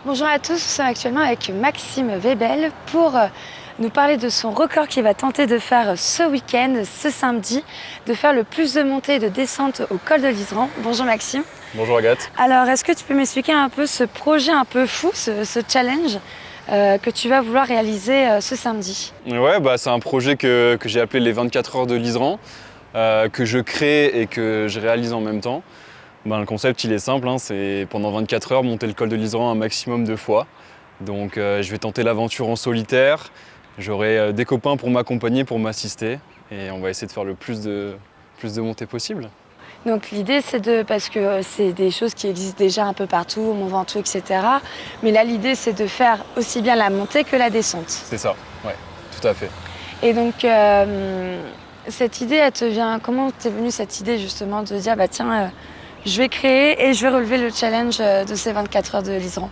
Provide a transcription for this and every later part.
Bonjour à tous, nous sommes actuellement avec Maxime Webel pour nous parler de son record qu'il va tenter de faire ce week-end, ce samedi, de faire le plus de montées et de descentes au col de l'Isran. Bonjour Maxime. Bonjour Agathe. Alors, est-ce que tu peux m'expliquer un peu ce projet un peu fou, ce challenge que tu vas vouloir réaliser ce samedi? Ouais, c'est un projet que j'ai appelé les 24 heures de l'Isran, que je crée et que je réalise en même temps. Le concept il est simple, c'est pendant 24 heures monter le col de l'Isran un maximum de fois. Donc je vais tenter l'aventure en solitaire, j'aurai des copains pour m'accompagner, pour m'assister et on va essayer de faire le plus de montées possible. Donc l'idée parce que c'est des choses qui existent déjà un peu partout, au Mont Ventoux, etc. Mais là l'idée c'est de faire aussi bien la montée que la descente. C'est ça, ouais, tout à fait. Et donc cette idée, elle te vient, comment t'es venue cette idée justement de dire tiens, je vais créer et je vais relever le challenge de ces 24 heures de l'Isran?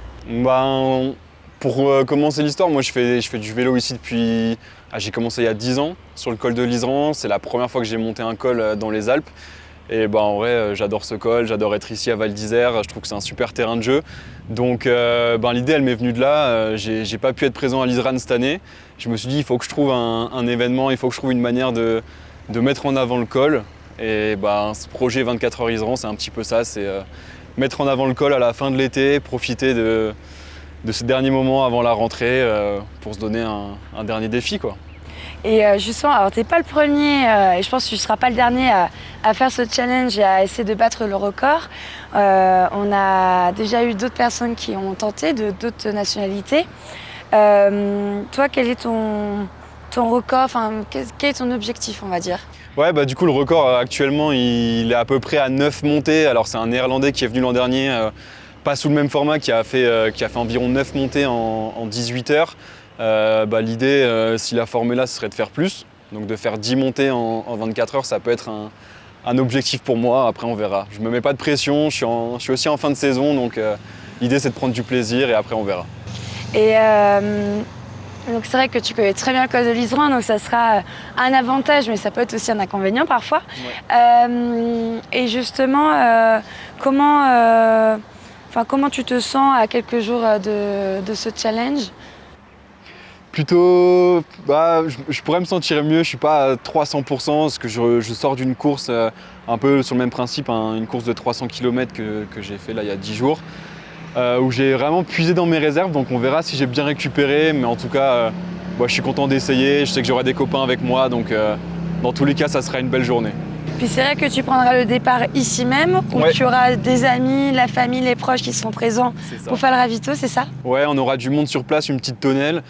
Pour commencer l'histoire, moi je fais du vélo ici depuis... j'ai commencé il y a 10 ans sur le col de l'Isran. C'est la première fois que j'ai monté un col dans les Alpes. Et en vrai, j'adore ce col, j'adore être ici à Val d'Isère. Je trouve que c'est un super terrain de jeu. Donc l'idée, elle m'est venue de là. J'ai pas pu être présent à l'Isran cette année. Je me suis dit, il faut que je trouve un événement, il faut que je trouve une manière de mettre en avant le col. Et ce projet 24 heures Isran, c'est un petit peu ça. C'est mettre en avant le col à la fin de l'été, profiter de ces derniers moments avant la rentrée pour se donner un dernier défi, quoi. Et justement, alors t'es pas le premier et je pense que tu seras pas le dernier à faire ce challenge et à essayer de battre le record. On a déjà eu d'autres personnes qui ont tenté, d'autres nationalités. Toi, quel est ton record, quel est ton objectif, on va dire? Ouais, du coup, le record actuellement, il est à peu près à 9 montées. Alors, c'est un Néerlandais qui est venu l'an dernier, pas sous le même format, qui a fait environ 9 montées en 18 heures. L'idée, si la formule ce serait de faire plus. Donc, de faire 10 montées en 24 heures, ça peut être un objectif pour moi. Après, on verra. Je me mets pas de pression, je suis aussi en fin de saison. Donc, l'idée, c'est de prendre du plaisir et après, on verra. Et donc c'est vrai que tu connais très bien le col de l'Isran, donc ça sera un avantage, mais ça peut être aussi un inconvénient parfois. Ouais. Et justement, comment tu te sens à quelques jours de ce challenge? Plutôt, je pourrais me sentir mieux, je suis pas à 300% parce que je sors d'une course un peu sur le même principe, une course de 300 km que j'ai fait là il y a 10 jours. Où j'ai vraiment puisé dans mes réserves, donc on verra si j'ai bien récupéré, mais en tout cas, je suis content d'essayer, je sais que j'aurai des copains avec moi, donc dans tous les cas, ça sera une belle journée. Puis c'est vrai que tu prendras le départ ici même, où tu auras des amis, la famille, les proches qui seront présents pour faire le ravito, c'est ça? Ouais, on aura du monde sur place, une petite tonnelle.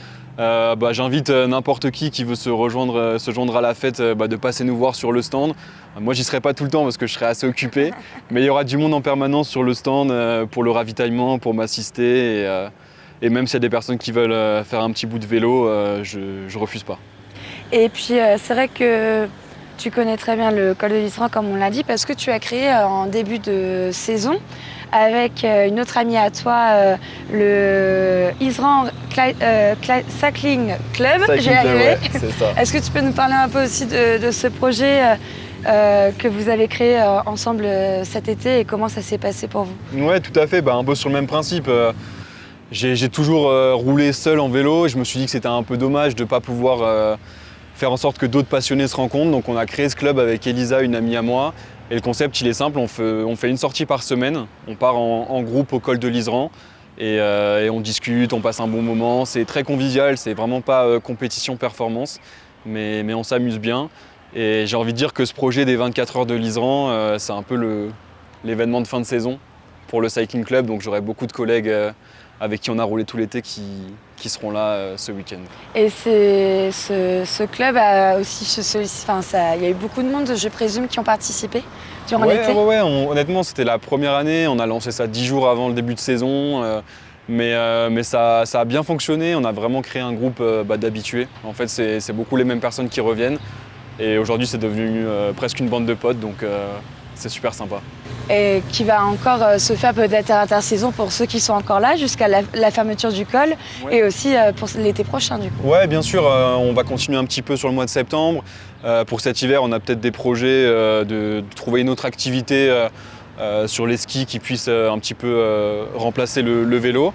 J'invite n'importe qui veut se joindre à la fête de passer nous voir sur le stand. Moi j'y serai pas tout le temps parce que je serai assez occupé, mais il y aura du monde en permanence sur le stand pour le ravitaillement, pour m'assister et même s'il y a des personnes qui veulent faire un petit bout de vélo, je refuse pas. Et puis c'est vrai que tu connais très bien le col de l'Isran comme on l'a dit parce que tu as créé en début de saison avec une autre amie à toi, le Isran Cycling Club. J'ai arrivé. C'est ça. Est-ce que tu peux nous parler un peu aussi de ce projet que vous avez créé ensemble cet été et comment ça s'est passé pour vous? Ouais, tout à fait. Un peu sur le même principe. J'ai toujours roulé seul en vélo et je me suis dit que c'était un peu dommage de ne pas pouvoir faire en sorte que d'autres passionnés se rencontrent. Donc on a créé ce club avec Elisa, une amie à moi. Et le concept, il est simple, on fait une sortie par semaine. On part en groupe au col de l'Isran et on discute, on passe un bon moment. C'est très convivial, c'est vraiment pas compétition-performance, mais on s'amuse bien. Et j'ai envie de dire que ce projet des 24 heures de l'Isran, c'est un peu l'événement de fin de saison pour le Cycling Club. Donc j'aurai beaucoup de collègues avec qui on a roulé tout l'été qui seront là ce week-end. Et ce club a aussi, il y a eu beaucoup de monde, je présume, qui ont participé durant l'été? Honnêtement, c'était la première année. On a lancé ça 10 jours avant le début de saison. Mais ça a bien fonctionné. On a vraiment créé un groupe d'habitués. En fait, c'est beaucoup les mêmes personnes qui reviennent. Et aujourd'hui, c'est devenu presque une bande de potes. Donc, c'est super sympa. Et qui va encore se faire peut-être à l'intersaison pour ceux qui sont encore là jusqu'à la fermeture du col et aussi pour l'été prochain du coup. Ouais, bien sûr, on va continuer un petit peu sur le mois de septembre. Pour cet hiver, on a peut-être des projets de trouver une autre activité sur les skis qui puisse un petit peu remplacer le vélo.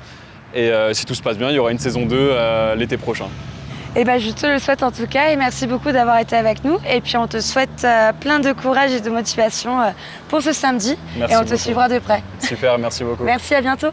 Et si tout se passe bien, il y aura une saison 2 l'été prochain. Et ben, je te le souhaite en tout cas et merci beaucoup d'avoir été avec nous. Et puis on te souhaite plein de courage et de motivation pour ce samedi. Merci et on te beaucoup. suivra de près. Super, merci beaucoup. Merci, à bientôt.